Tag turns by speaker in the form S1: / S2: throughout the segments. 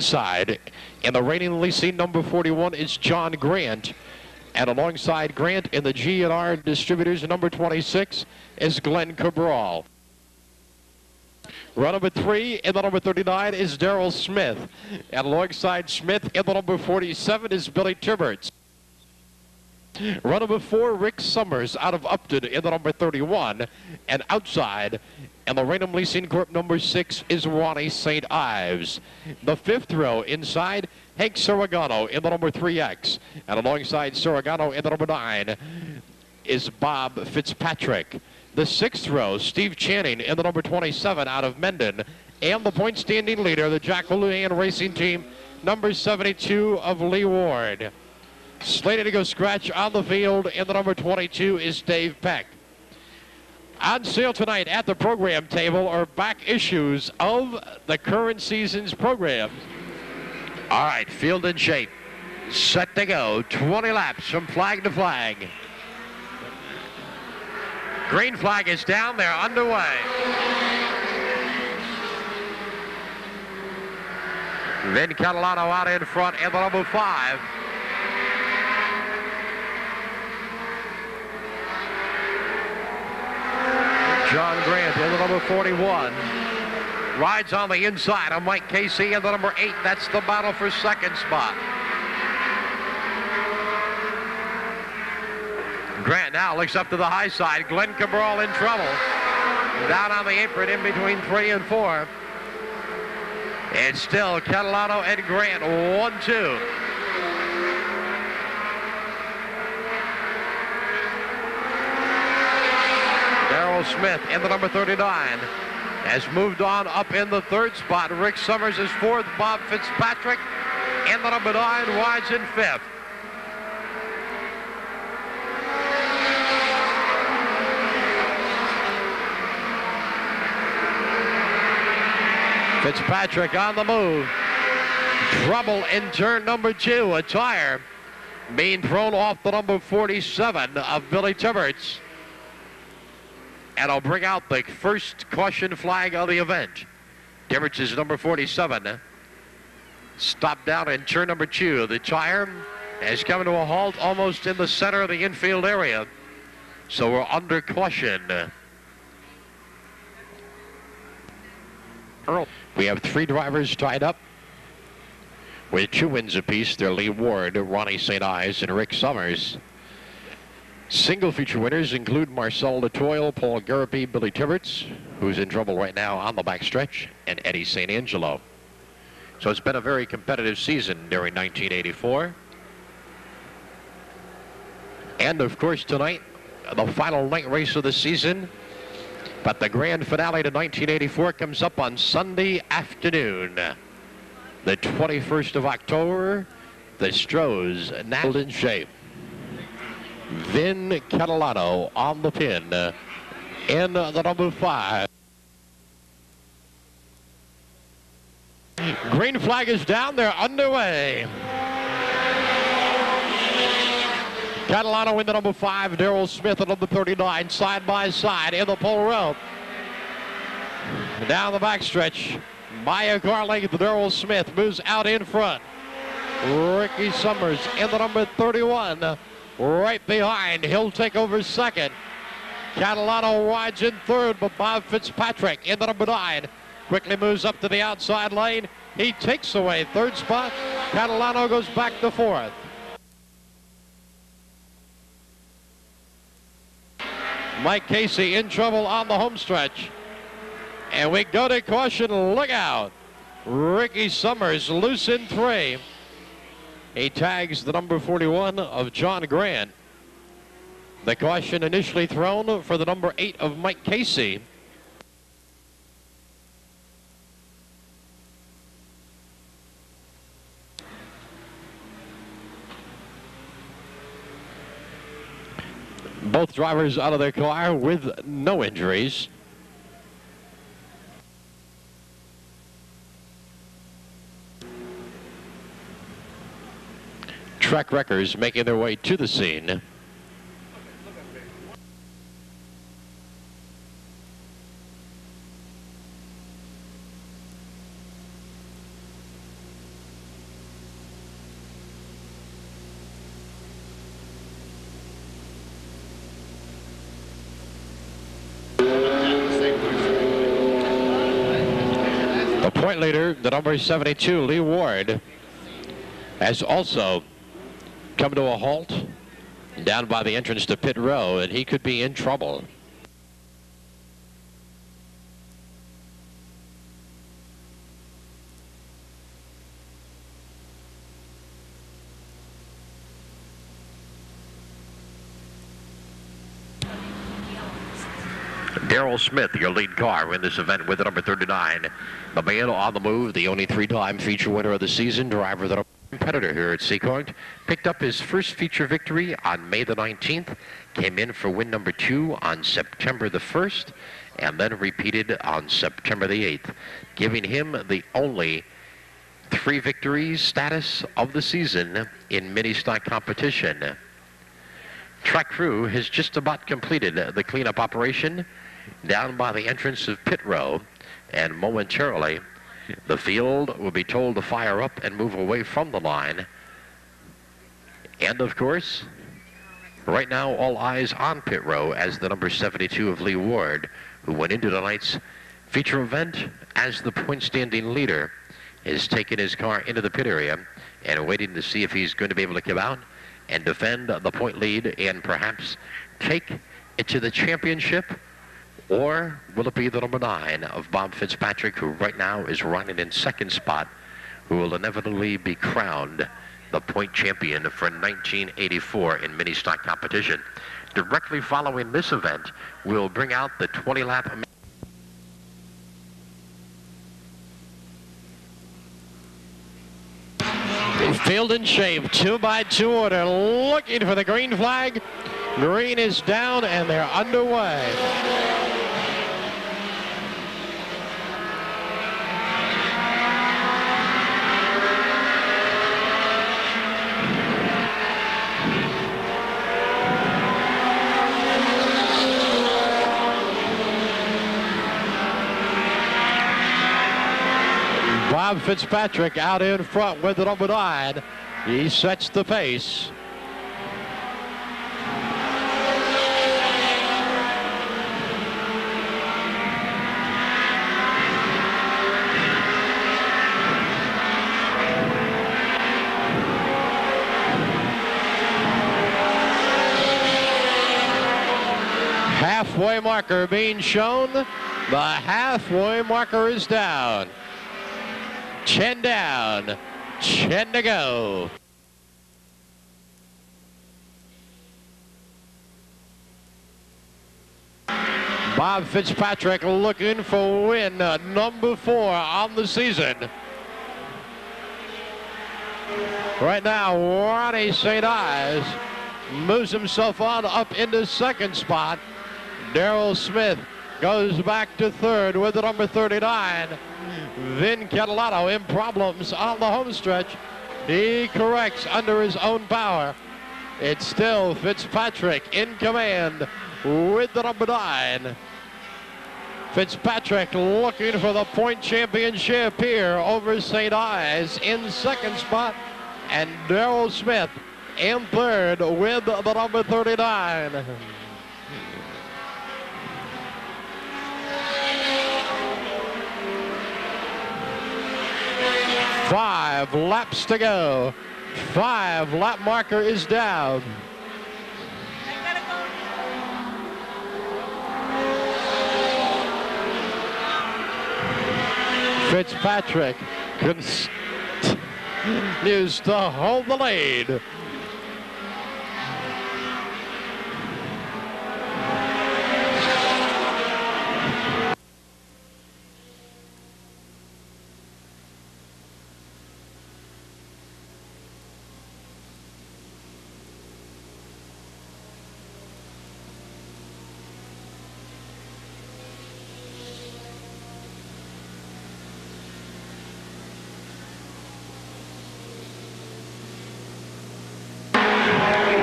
S1: inside. And the reigning leasing number 41 is John Grant. And alongside Grant in the G&R Distributors, number 26 is Glenn Cabral. Run number 3 in the number 39 is Daryl Smith. And alongside Smith in the number 47 is Billy Tibberts. Run number 4, Rick Summers out of Upton in the number 31. And outside, and the Raynham Leasing Corp number 6 is Ronnie St. Ives. The 5th row inside, Hank Surregano in the number 3X. And alongside Surregano in the number 9 is Bob Fitzpatrick. The 6th row, Steve Channing in the number 27 out of Mendon. And the point standing leader, the Jack Houlihan Racing Team, number 72 of Lee Ward. Slated to go scratch on the field in the number 22 is Dave Peck. On sale tonight at the program table are back issues of the current season's program. All right, field in shape. Set to go. 20 laps from flag to flag. Green flag is down there, underway. Vin Catalano out in front in the number 5. John Grant in the number 41. Rides on the inside of Mike Casey in the number 8. That's the battle for second spot. Grant now looks up to the high side. Glenn Cabral in trouble. Down on the apron in between 3 and 4. It's still Catalano and Grant, 1-2. Daryl Smith in the number 39 has moved on up in the 3rd spot. Rick Summers is 4th. Bob Fitzpatrick in the number 9 rides in 5th. Fitzpatrick on the move. Trouble in turn number 2. A tire being thrown off the number 47 of Billy Tibberts. And I'll bring out the first caution flag of the event. Tibberts is number 47. Stopped down in turn number 2. The tire has come to a halt almost in the center of the infield area. So we're under caution. We have 3 drivers tied up with 2 wins apiece. They're Lee Ward, Ronnie St. Ives, and Rick Summers. Single feature winners include Marcel Latoile, Paul Garapi, Billy Tibberts, who's in trouble right now on the backstretch, and Eddie St. Angelo. So it's been a very competitive season during 1984. And of course tonight, the final night race of the season. But the grand finale to 1984 comes up on Sunday afternoon, the 21st of October. The Strohs now in shape. Vin Catalano on the pin in the number 5. Green flag is down there, underway. Catalano in the number 5, Daryl Smith at number 39, side by side in the pole rope. Down the backstretch, by a car length, Daryl Smith moves out in front. Ricky Summers in the number 31, right behind. He'll take over second. Catalano rides in 3rd, but Bob Fitzpatrick in the number 9 quickly moves up to the outside lane. He takes away 3rd spot. Catalano goes back to 4th. Mike Casey in trouble on the home stretch. And we go to caution, look out. Ricky Summers loose in 3. He tags the number 41 of John Grant. The caution initially thrown for the number 8 of Mike Casey. Both drivers out of their car with no injuries. Track wreckers making their way to the scene. point leader, the number 72, Lee Ward, has also come to a halt down by the entrance to pit row, and he could be in trouble. Darrell Smith, your lead car in this event with the number 39. The male on the move, the only three-time feature winner of the season, driver that a competitor here at Seekonk, picked up his first feature victory on May the 19th, came in for win number 2 on September the 1st, and then repeated on September the 8th, giving him the only 3 victories status of the season in mini stock competition. Track crew has just about completed the cleanup operation down by the entrance of pit row, and momentarily the field will be told to fire up and move away from the line. And of course, right now all eyes on pit row as the number 72 of Lee Ward, who went into tonight's feature event as the point standing leader, is taking his car into the pit area and waiting to see if he's going to be able to come out and defend the point lead and perhaps take it to the championship. Or will it be the number 9 of Bob Fitzpatrick, who right now is running in second spot, who will inevitably be crowned the point champion for 1984 in mini stock competition. Directly following this event, we'll bring out the 20-lap. Field in shape, 2-by-2 order, looking for the green flag. Green is down and they're underway. Bob Fitzpatrick out in front with the number 9. He sets the pace. Halfway marker being shown. The halfway marker is down. 10 down, 10 to go. Bob Fitzpatrick looking for win number 4 on the season. Right now, Ronnie St. Ives moves himself on up into second spot. Darrell Smith goes back to third with the number 39. Vin Catalano in problems on the home stretch. He corrects under his own power. It's still Fitzpatrick in command with the number 9. Fitzpatrick looking for the point championship here over St. Ives in second spot, and Darrell Smith in third with the number 39. Five laps to go. 5-lap marker is down. Fitzpatrick continues to hold the lead.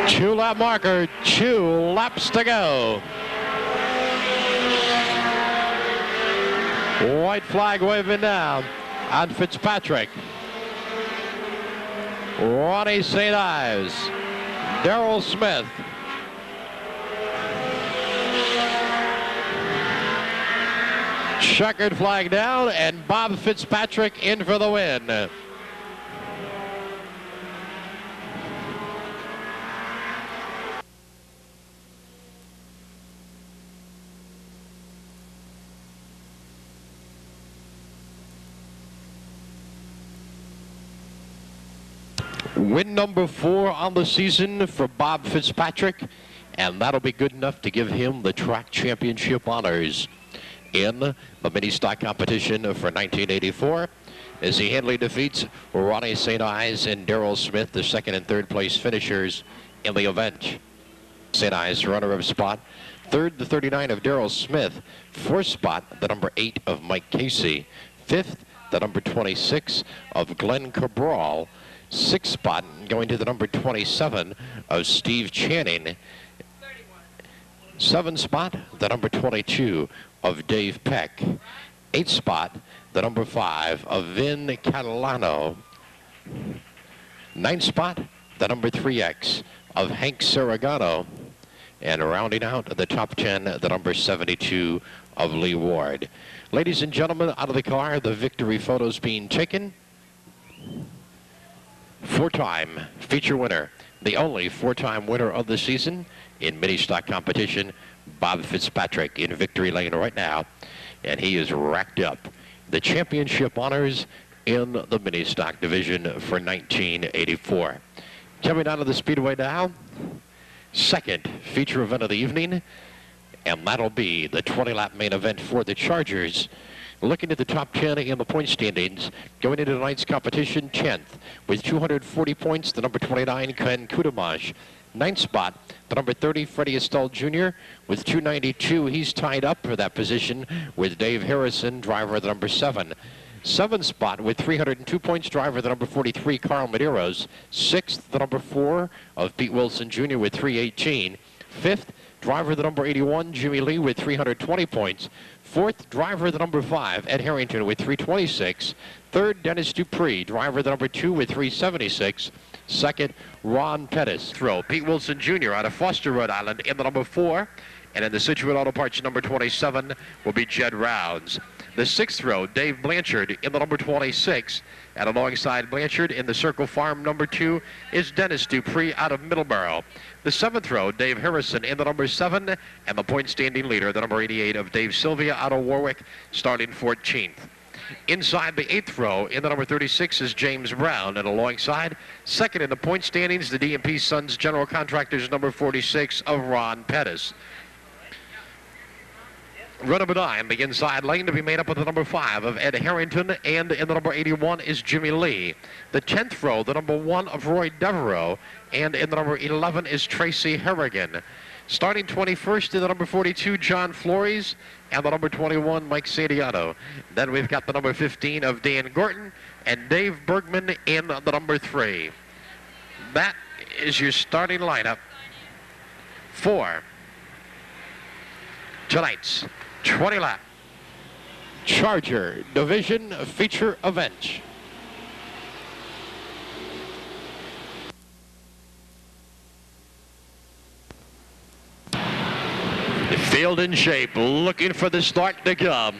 S1: Two-lap marker, 2 laps to go. White flag waving down on Fitzpatrick. Ronnie St. Ives, Darrell Smith. Checkered flag down, and Bob Fitzpatrick in for the win. Win number 4 on the season for Bob Fitzpatrick, and that'll be good enough to give him the track championship honors in the mini stock competition for 1984, as he handily defeats Ronnie St. Ives and Darrell Smith, the second and third place finishers in the event. St. Ives runner-up spot, third the 39 of Darrell Smith, fourth spot the number 8 of Mike Casey, fifth the number 26 of Glenn Cabral, sixth spot going to the number 27 of Steve Channing, seventh spot the number 22 of Dave Peck, eighth spot the number 5 of Vin Catalano, ninth spot the number 3X of Hank Saragano, and rounding out the top 10 the number 72 of Lee Ward. Ladies and gentlemen, out of the car, the victory photos being taken. 4-time feature winner, the only 4-time winner of the season in mini stock competition, Bob Fitzpatrick in victory lane right now, and he has racked up the championship honors in the mini stock division for 1984. Coming out of the Speedway now, second feature event of the evening, and that'll be the 20-lap main event for the Chargers. Looking at the top 10 in the point standings, going into tonight's competition, 10th with 240 points, the number 29, Ken Kudamash. Ninth spot, the number 30, Freddie Estelle Jr. with 292. He's tied up for that position with Dave Harrison, driver of the number 7. Seventh spot with 302 points, driver the number 43, Carl Medeiros. Sixth, the number 4 of Pete Wilson Jr. with 318. Fifth, driver the number 81, Jimmy Lee with 320 points. Fourth, driver the number 5, Ed Harrington with 326. Third, Dennis Dupree, driver the number 2 with 376. Second, Ron Pettis. Throw, Pete Wilson Jr. out of Foster, Rhode Island in the number 4. And in the Situate Auto Parts number 27 will be Jed Rounds. The 6th row, Dave Blanchard in the number 26. And alongside Blanchard in the Circle Farm number 2 is Dennis Dupree out of Middleborough. The 7th row, Dave Harrison in the number 7. And the point standing leader, the number 88 of Dave Sylvia out of Warwick, starting 14th. Inside the 8th row, in the number 36 is James Brown. And alongside, second in the point standings, the D&P Sons General Contractors number 46 of Ron Pettis. Run number 9, the inside lane to be made up of the number 5 of Ed Harrington, and in the number 81 is Jimmy Lee. The 10th row, the number 1 of Roy Devereaux, and in the number 11 is Tracy Harrigan. Starting 21st in the number 42, John Flores, and the number 21, Mike Santiago. Then we've got the number 15 of Dan Gorton, and Dave Bergman in the number 3. That is your starting lineup for tonight's 20-lap Charger Division feature event. Field in shape, looking for the start to come.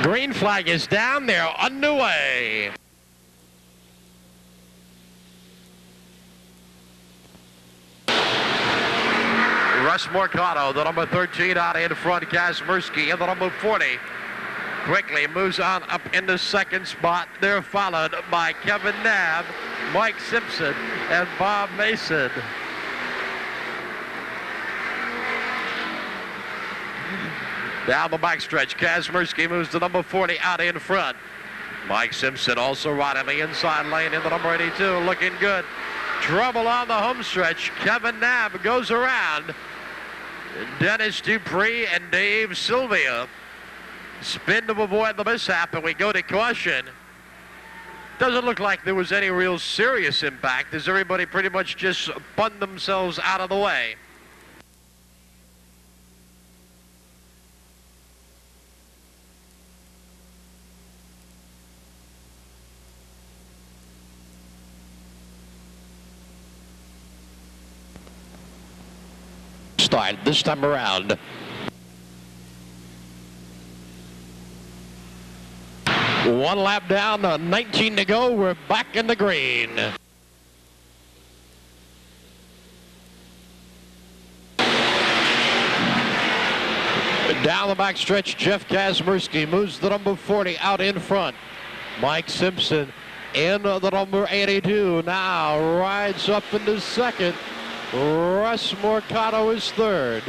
S1: Green flag is down, they're underway. Russ Morcato, the number 13 out in front. Kazmersky in the number 40. Quickly moves on up into second spot. They're followed by Kevin Nabb, Mike Simpson, and Bob Mason. Down the backstretch, Kazmersky moves to number 40 out in front. Mike Simpson also right in the inside lane in the number 82, looking good. Trouble on the home stretch. Kevin Nabb goes around. Dennis Dupree and Dave Sylvia spin to avoid the mishap, and we go to caution. Doesn't look like there was any real serious impact, as everybody pretty much just spun themselves out of the way. Start this time around. One lap down, 19 to go. We're back in the green. Down the back stretch, Jeff Kazmierski moves the number 40 out in front. Mike Simpson in the number 82 now rides up into second. Russ Mercado is third.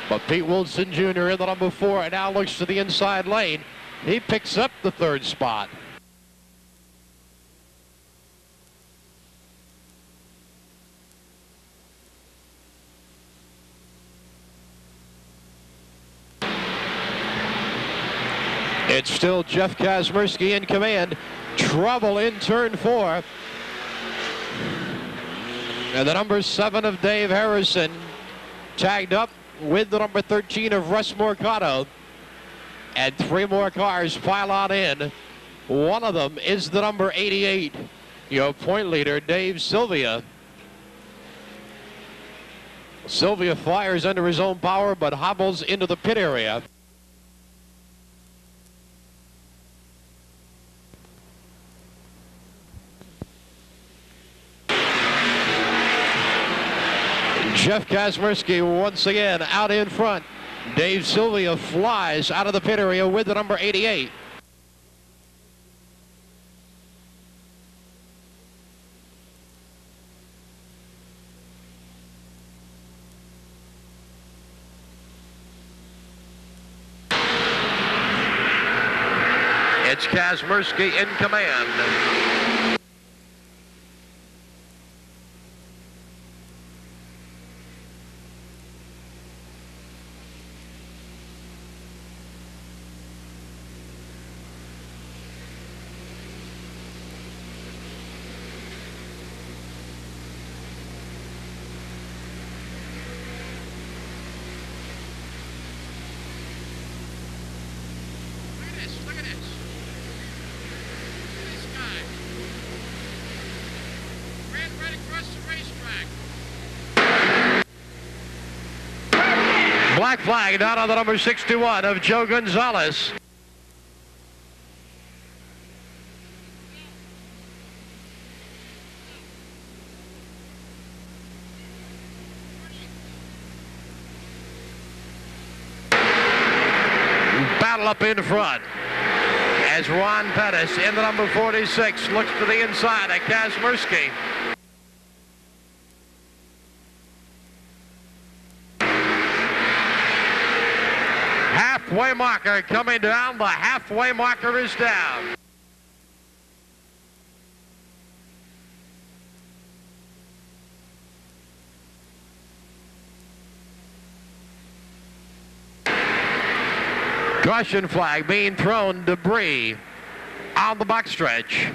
S1: But Pete Wilson Jr. in the number 4 and now looks to the inside lane. He picks up the third spot. It's still Jeff Kazmierski in command. Trouble in turn 4. And the number 7 of Dave Harrison tagged up with the number 13 of Russ Mercado. And 3 more cars pile on in. One of them is the number 88, your point leader, Dave Sylvia. Sylvia fires under his own power, but hobbles into the pit area. Jeff Kazmierski once again out in front. Dave Sylvia flies out of the pit area with the number 88. It's Kazmierski in command. Black flag down on the number 61 of Joe Gonzalez. Battle up in front as Ron Pettis in the number 46 looks to the inside at Kazmierski. Halfway marker coming down. The halfway marker is down. Caution flag being thrown. Debris on the backstretch.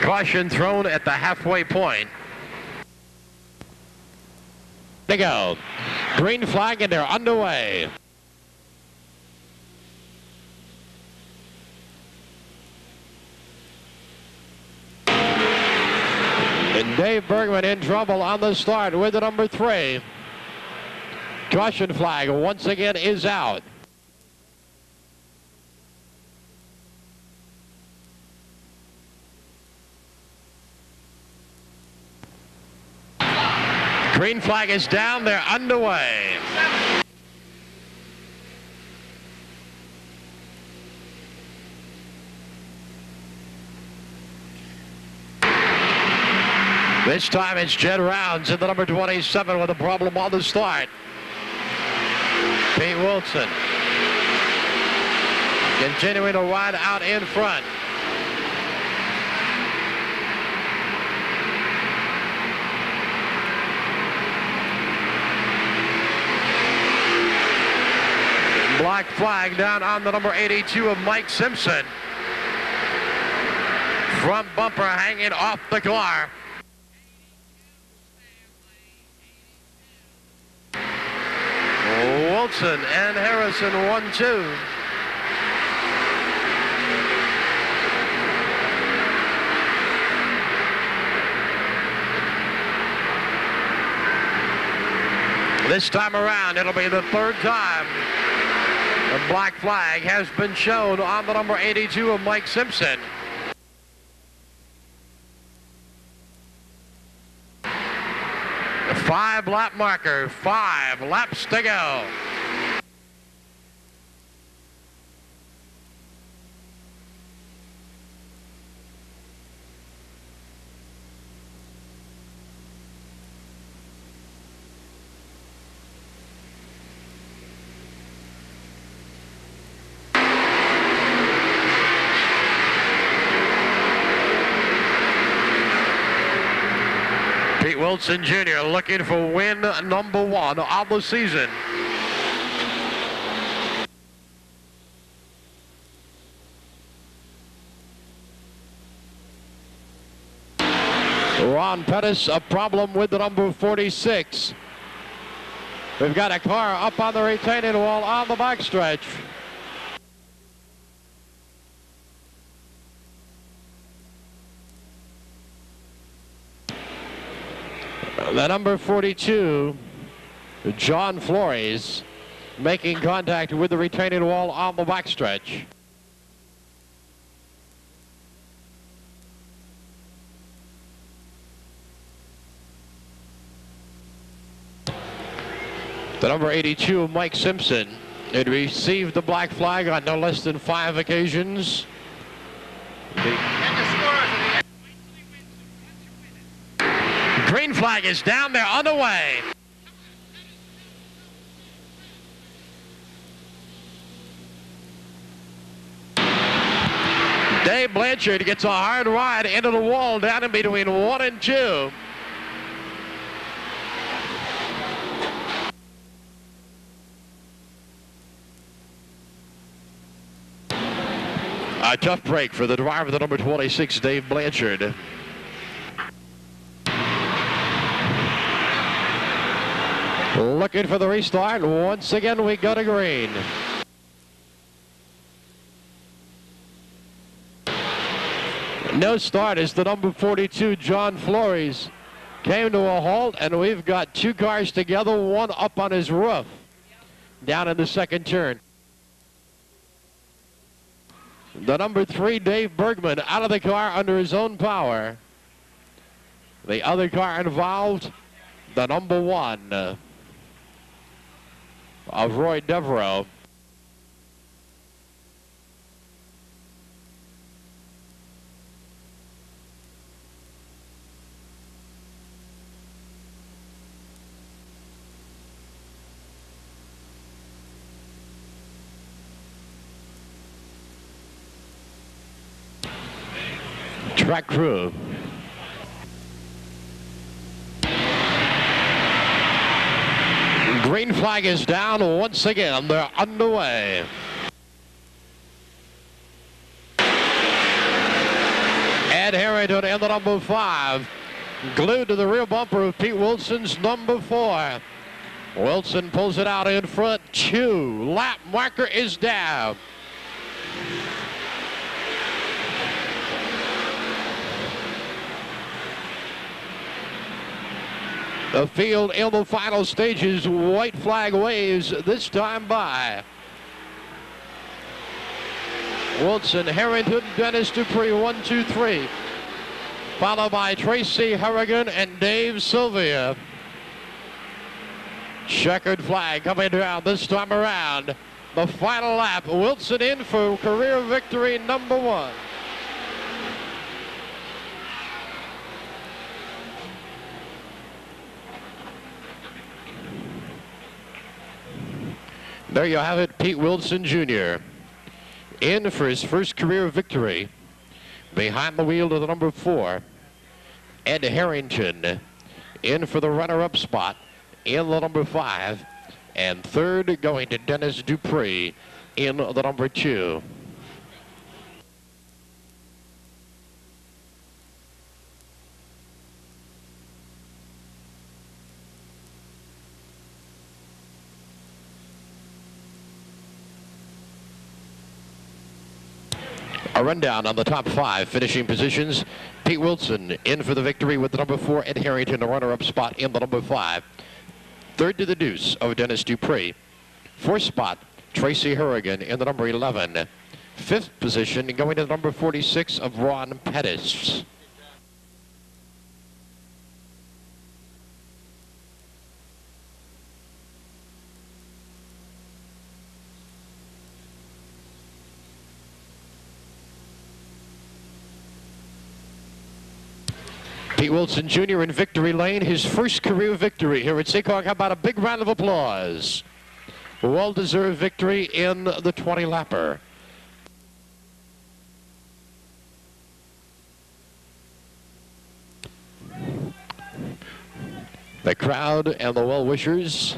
S1: Caution thrown at the halfway point. They go. Green flag and they're underway. And Dave Bergman in trouble on the start with the number 3. Caution flag once again is out. Green flag is down. They're underway. This time it's Jed Rounds in the number 27 with a problem on the start. Pete Wilson continuing to ride out in front. Black flag down on the number 82 of Mike Simpson. Front bumper hanging off the car. Wilson and Harrison 1-2. This time around, it'll be the third time the black flag has been shown on the number 82 of Mike Simpson. The 5-lap marker, 5 laps to go. Pete Wilson Jr. looking for win number 1 of the season. Ron Pettis, a problem with the number 46. We've got a car up on the retaining wall on the backstretch. The number 42, John Flores, making contact with the retaining wall on the backstretch. The number 82, Mike Simpson, had received the black flag on no less than 5 occasions. Green flag is down there on the way. Dave Blanchard gets a hard ride into the wall down in between 1 and 2. A tough break for the driver, the number 26, Dave Blanchard. Looking for the restart. Once again, we go to green. No start as the number 42, John Flores, came to a halt, and we've got 2 cars together, one up on his roof, down in the second turn. The number 3, Dave Bergman, out of the car under his own power. The other car involved, the number 1. Of Roy Devereaux. Track crew. Green flag is down once again. They're underway. Ed Harrington in the number 5. Glued to the rear bumper of Pete Wilson's number 4. Wilson pulls it out in front. 2. Lap marker is down. The field in the final stages, white flag waves this time by. Wilson, Harrington, Dennis Dupree, 1, 2, 3. Followed by Tracy Harrigan and Dave Sylvia. Checkered flag coming down this time around. The final lap, Wilson in for career victory number 1. There you have it, Pete Wilson Jr. in for his first career victory. Behind the wheel to the number 4, Ed Harrington in for the runner-up spot in the number 5. And third going to Dennis Dupree in the number 2. A rundown on the top 5 finishing positions. Pete Wilson in for the victory with the number 4, Ed Harrington, the runner-up spot in the number 5. Third to the deuce of Dennis Dupree. Fourth spot, Tracy Harrigan in the number 11. Fifth position going to the number 46 of Ron Pettis. Pete Wilson Jr. in victory lane, his first career victory here at Seekonk. How about a big round of applause? Well-deserved victory in the 20-lapper. The crowd and the well-wishers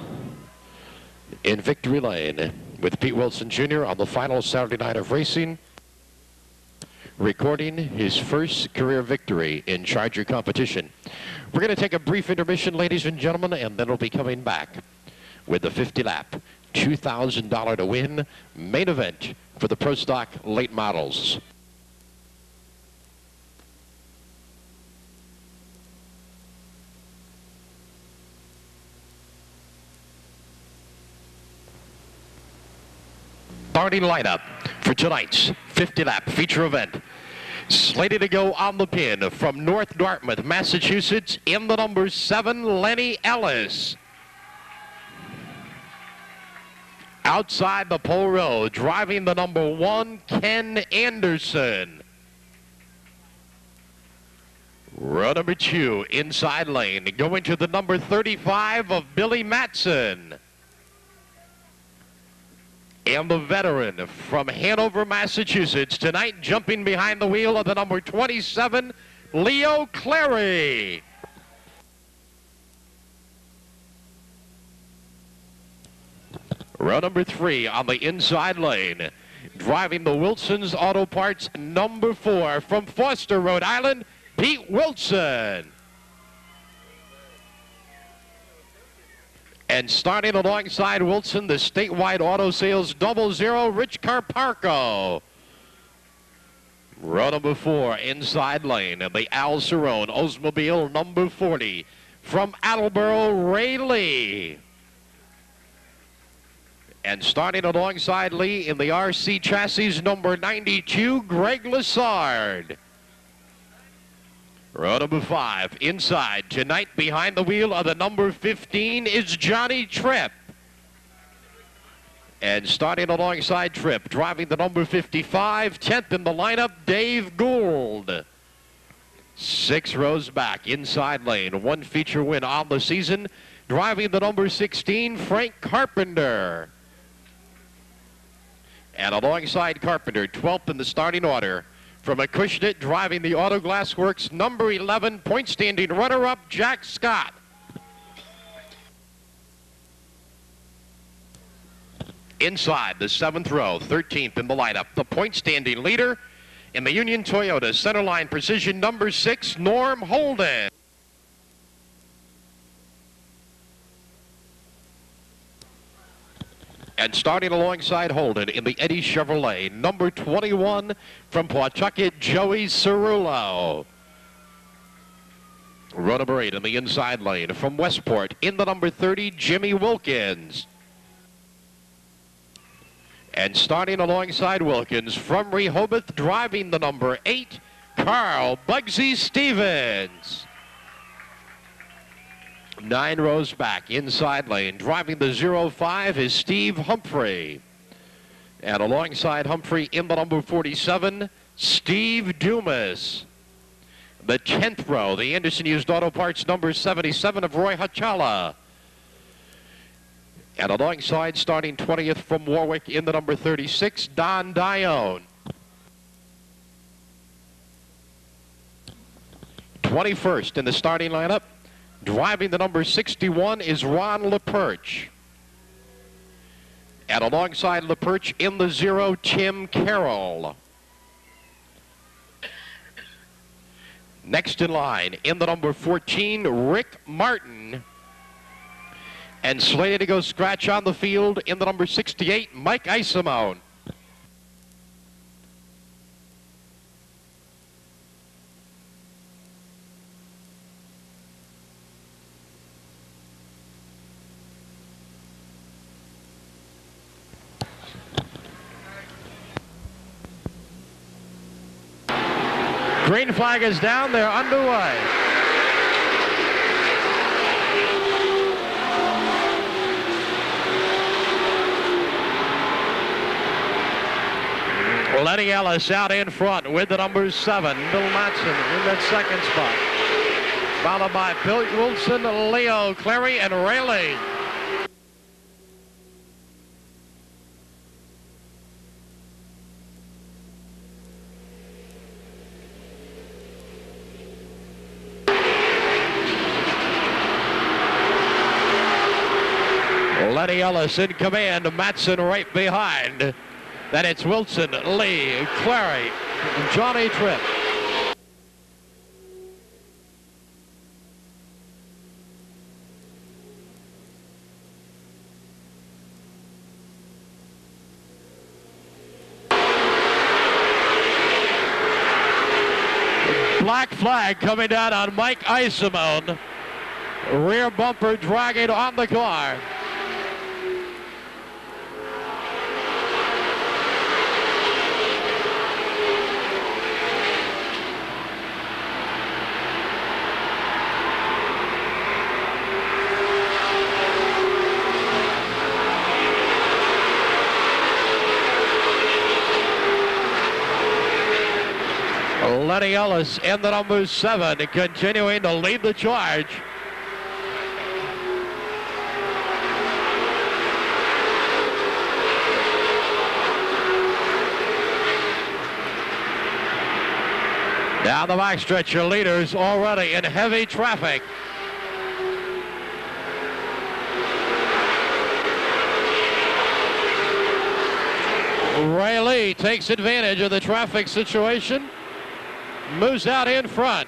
S1: in victory lane with Pete Wilson Jr. on the final Saturday night of racing, recording his first career victory in Charger competition. We're going to take a brief intermission, ladies and gentlemen, and then we'll be coming back with the 50-lap, $2,000 to win main event for the Pro Stock late models. Starting lineup for tonight's 50-lap feature event. Slated to go on the pin from North Dartmouth, Massachusetts, in the number 7, Lenny Ellis. Outside the pole row, driving the number 1, Ken Anderson. Row number 2, inside lane, going to the number 35 of Billy Matson. And the veteran from Hanover, Massachusetts, tonight jumping behind the wheel of the number 27, Leo Clary. Row number 3 on the inside lane, driving the Wilson's Auto Parts number 4 from Foster, Rhode Island, Pete Wilson. And starting alongside Wilson, the statewide auto sales 00, Rich Carparco. Row number 4, inside lane, and the Al Cerrone Oldsmobile number 40 from Attleboro, Ray Lee. And starting alongside Lee in the RC chassis number 92, Greg Lassard. Row number 5, inside, tonight behind the wheel of the number 15 is Johnny Tripp. And starting alongside Tripp, driving the number 55, 10th in the lineup, Dave Gould. 6 rows back, inside lane, 1 feature win on the season, driving the number 16, Frank Carpenter. And alongside Carpenter, 12th in the starting order, from Acushnet, driving the Auto Glass Works number 11, point standing runner-up, Jack Scott. Inside the 7th row, 13th in the lineup, the point standing leader in the Union Toyota Centerline Precision number 6, Norm Holden. And starting alongside Holden in the Eddie Chevrolet, number 21 from Pawtucket, Joey Cerullo. Row number 8 in the inside lane from Westport, in the number 30, Jimmy Wilkins. And starting alongside Wilkins from Rehoboth, driving the number 8, Carl Bugsy Stevens. 9 rows back, inside lane, driving the 05 is Steve Humphrey. And alongside Humphrey in the number 47, Steve Dumas. The 10th row, the Anderson Used Auto Parts number 77 of Roy Hachala. And alongside, starting 20th from Warwick in the number 36, Don Dione. 21st in the starting lineup, driving the number 61 is Ron LaPerche. And alongside LaPerche in the 0, Tim Carroll. Next in line, in the number 14, Rick Martin. And slated to go scratch on the field in the number 68, Mike Isimone. Green flag is down. They're underway. Lenny Ellis out in front with the number 7. Bill Matson in that second spot. Followed by Bill Wilson, Leo Clary, and Rayleigh. Lenny Ellis in command, Matson right behind. Then it's Wilson, Lee, Clary, and Johnny Tripp. Black flag coming down on Mike Isimone. Rear bumper dragging on the car. Lenny Ellis in the number 7, continuing to lead the charge. Down the backstretch, your leaders already in heavy traffic. Rayleigh takes advantage of the traffic situation. Moves out in front.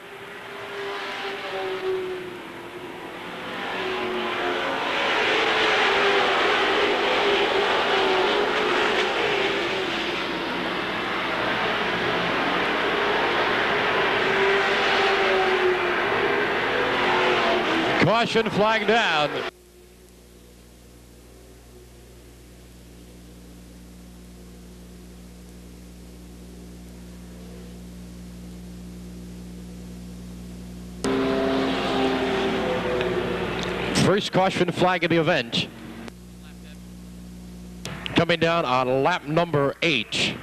S1: Caution flag down. First caution flag of the event. Coming down on lap number 8.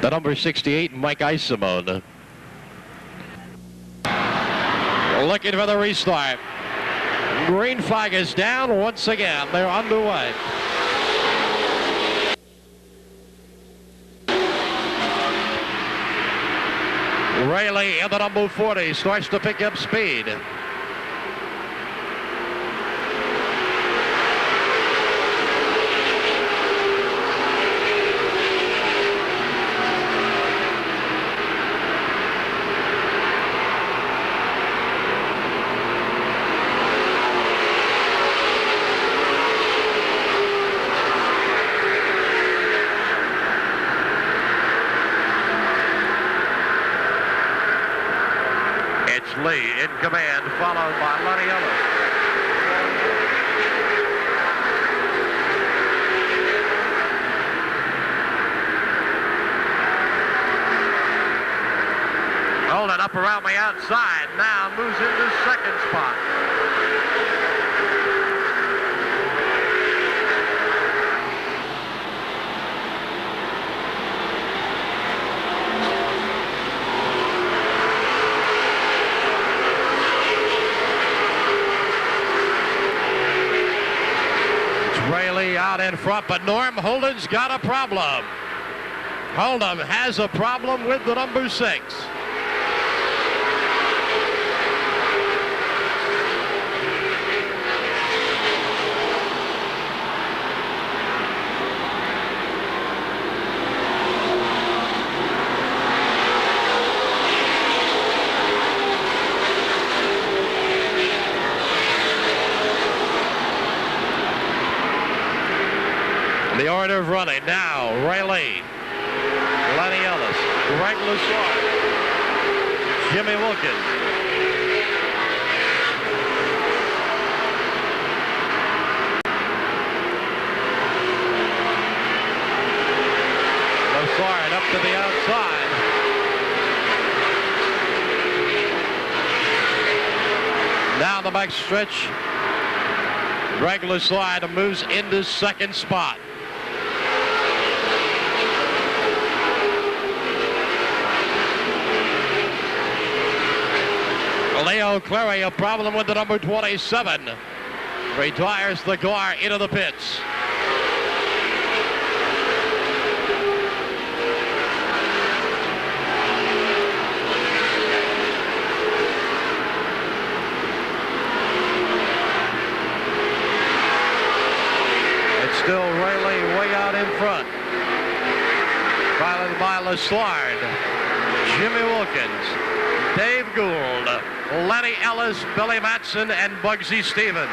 S1: The number 68, Mike Isimone. Looking for the restart. Green flag is down once again. They're underway. Rayleigh in the number 40 starts to pick up speed. Lee in command, followed by Lenny Ellis. Holding up around the outside, now moves into second spot. Rayleigh out in front, but Norm Holden's got a problem. Holden has a problem with the number 6. The order of running now, Rayleigh, Lenny Ellis, Greg Lessard, Jimmy Wilkins. Now the back stretch. Greg Lassard moves into second spot. Leo Clary, a problem with the number 27. Retires the car into the pits. It's still Rayleigh way out in front. Followed by Lassard, Jimmy Wilkins, Dave Gould, Lenny Ellis, Billy Matson, and Bugsy Stevens.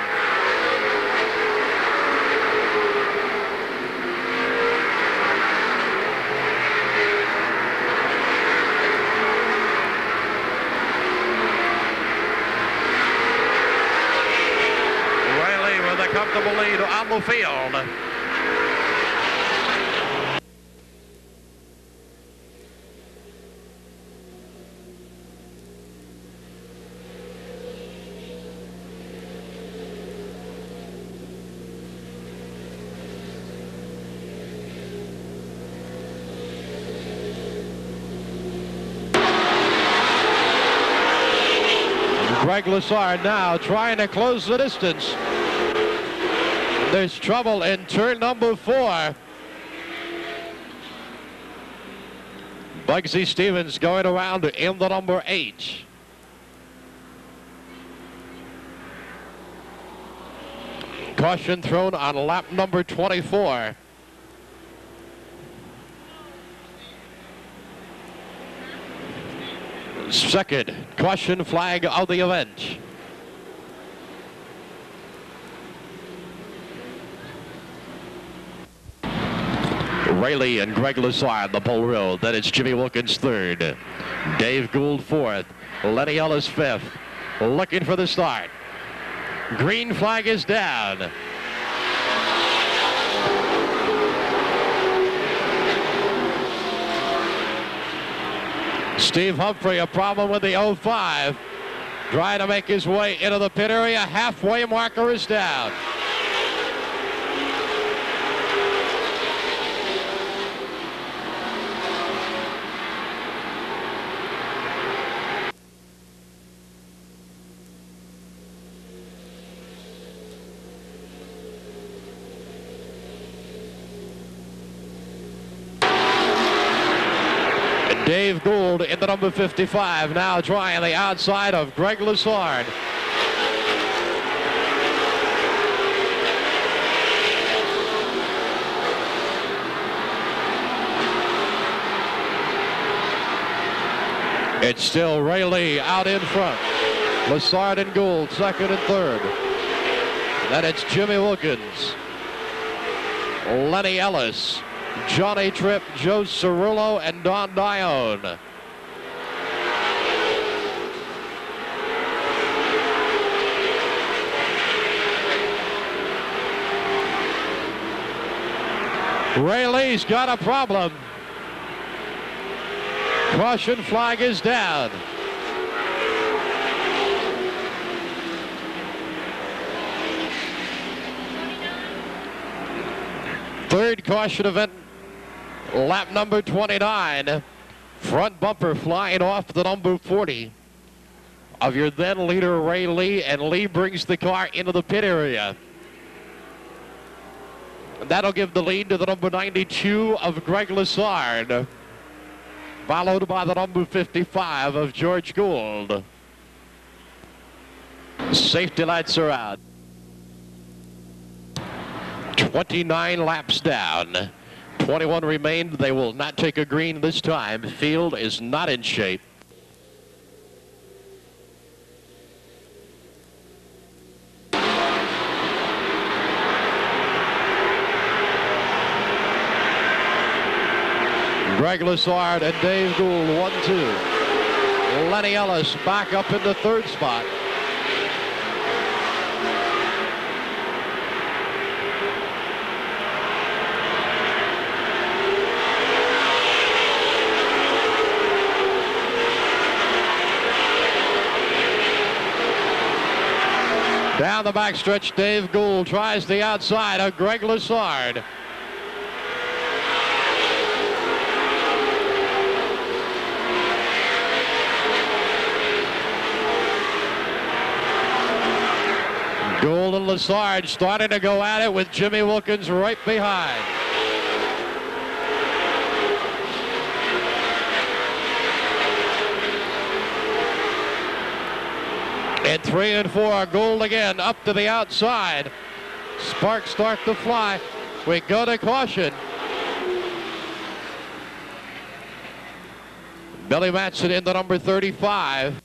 S1: Rayleigh with a comfortable lead on the field. Greg Lassard now trying to close the distance. There's trouble in turn number 4. Bugsy Stevens going around in the number 8. Caution thrown on lap number 24. Second caution flag of the event. Rayleigh and Greg Lassard, the pole road. Then it's Jimmy Wilkins third. Dave Gould fourth. Lenny Ellis fifth. Looking for the start. Green flag is down. Steve Humphrey, a problem with the 05. Trying to make his way into the pit area. Halfway marker is down. Dave Gould in the number 55, now trying the outside of Greg Lassard. It's still Rayleigh out in front. Lassard and Gould second and third. Then it's Jimmy Wilkins, Lenny Ellis, Johnny Tripp, Joe Cerullo, and Don Dione. Rayleigh's got a problem. Caution flag is down. Third caution event, lap number 29. Front bumper flying off the number 40 of your then leader Rayleigh, and Lee brings the car into the pit area. That'll give the lead to the number 92 of Greg Lassard, followed by the number 55 of George Gould. Safety lights are out. 29 laps down. 21 remained. They will not take a green this time. Field is not in shape. Greg Lassard and Dave Gould, 1-2. Lenny Ellis back up into third spot. Down the backstretch, Dave Gould tries the outside of Greg Lessard. Gould and Lessard starting to go at it with Jimmy Wilkins right behind. In 3 and 4, Gould again up to the outside. Sparks start to fly. We go to caution. Billy Matson in the number 35.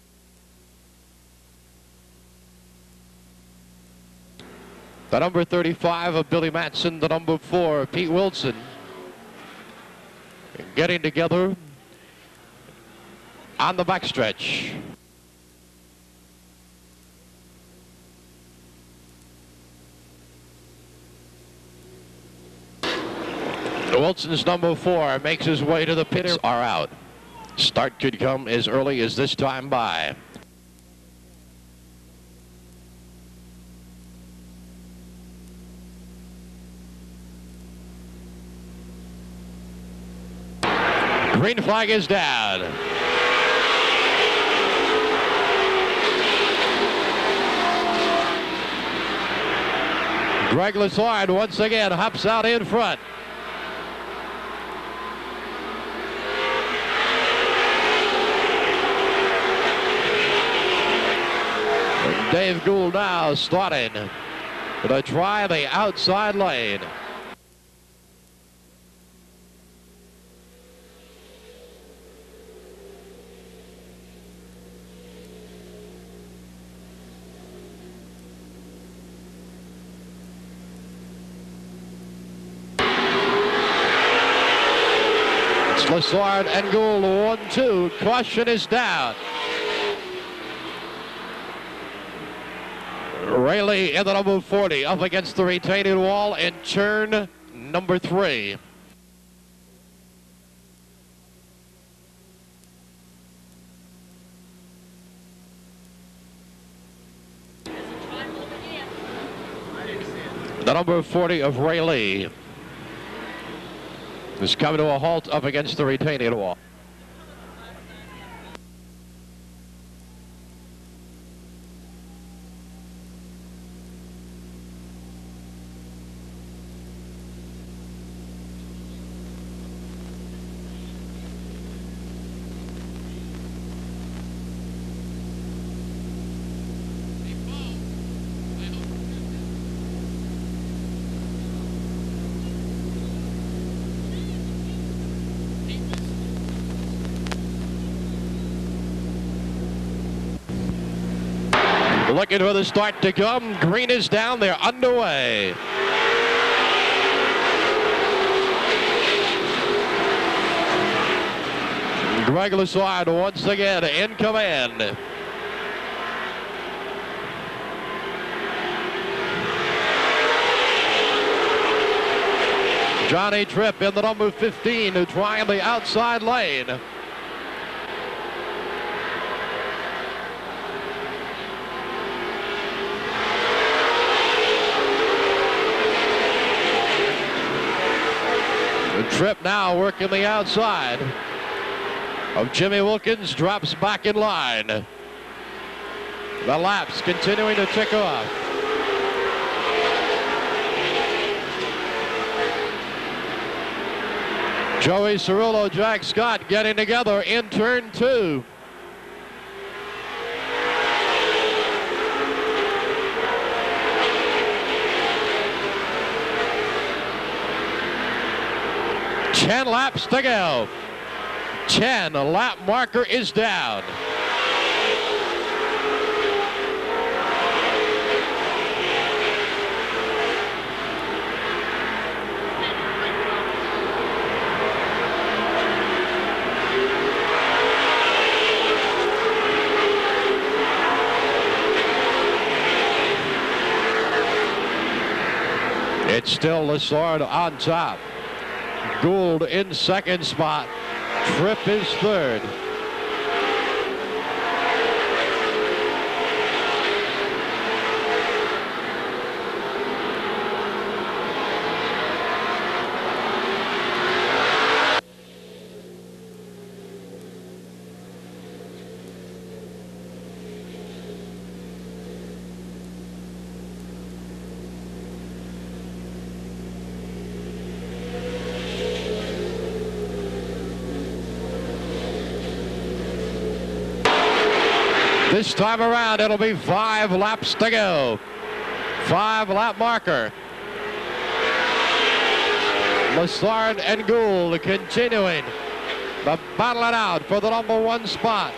S1: The number 35 of Billy Matson, the number 4, Pete Wilson. Getting together on the backstretch. Wilson's number 4 makes his way to the pits. Are out. Start could come as early as this time by. Green flag is down. Greg Lessard once again hops out in front. Dave Gould now starting to try the outside lane. It's Lessard and Gould 1-2. Caution is down. Rayleigh in the number 40 up against the retaining wall in turn number 3. The number 40 of Rayleigh is coming to a halt up against the retaining wall. Looking for the start to come. Green is down. They're underway. Greg Lessard once again in command. Johnny Tripp in the number 15 who trying the outside lane. Tripp now working the outside of Jimmy Wilkins, drops back in line. The laps continuing to tick off. Joey Cerullo, Jack Scott getting together in turn 2. Ten laps to go. 10, lap marker is down. It's still Lessard on top. Gould in second spot. Tripp is third. This time around, it'll be 5 laps to go. 5-lap marker. Lessard and Gould continuing to battle it out for the #1 spot.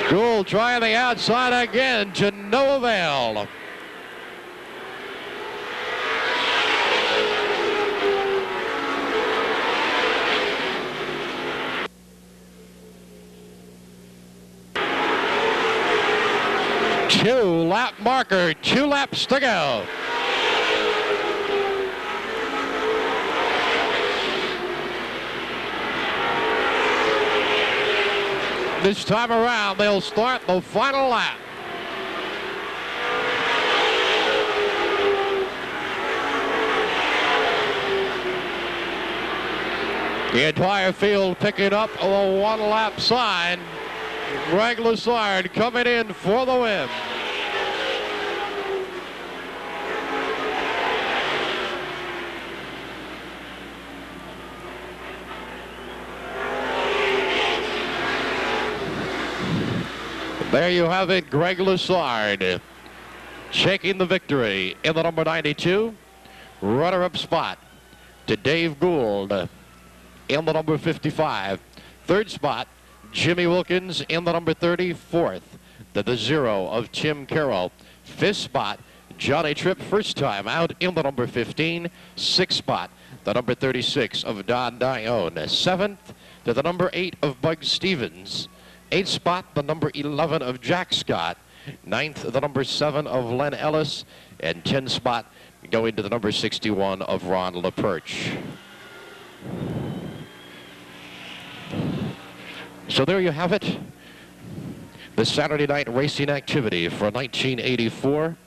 S1: Gould trying the outside again to no avail. Two-lap marker, 2 laps to go. This time around, they'll start the final lap. The entire field picking up a 1-lap sign. Greg Lessard coming in for the win. There you have it, Greg Lessard shaking the victory in the #92. Runner-up spot to Dave Gould in the #55. Third spot, Jimmy Wilkins in the #30. Fourth, the 0 of Tim Carroll. Fifth spot, Johnny Tripp, first time out in the #15. Sixth spot, the #36 of Don Dione. Seventh, to the #8 of Bug Stevens. Eighth spot, the #11 of Jack Scott. Ninth, the #7 of Len Ellis. And 10th spot, going to the #61 of Ron LaPerche. So there you have it. The Saturday night racing activity for 1984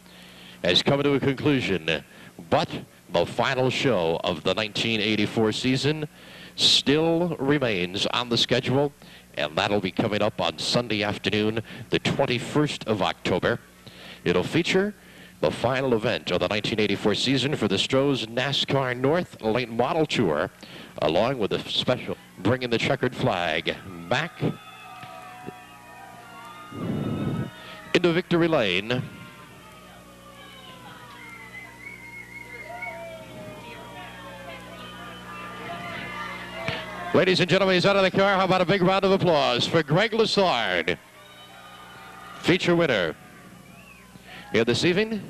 S1: has come to a conclusion. But the final show of the 1984 season still remains on the schedule, and that'll be coming up on Sunday afternoon, the 21st of October. It'll feature the final event of the 1984 season for the Stroh's NASCAR North Late Model Tour, along with a special bringing the checkered flag back into Victory Lane. Ladies and gentlemen, he's out of the car. How about a big round of applause for Greg Lessard, feature winner here this evening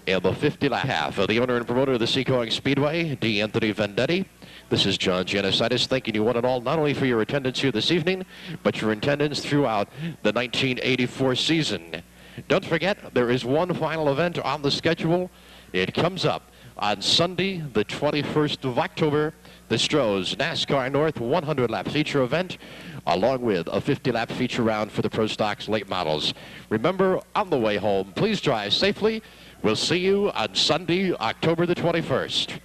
S1: in the 50-lap half of the owner and promoter of the Seekonk Speedway, D. Anthony Vendetti. This is John Janasitis thanking you one and all, not only for your attendance here this evening, but your attendance throughout the 1984 season. Don't forget, there is one final event on the schedule. It comes up on Sunday, the 21st of October, the Stroh's NASCAR North 100-lap feature event, along with a 50-lap feature round for the Pro Stocks late models. Remember, on the way home, please drive safely. We'll see you on Sunday, October the 21st.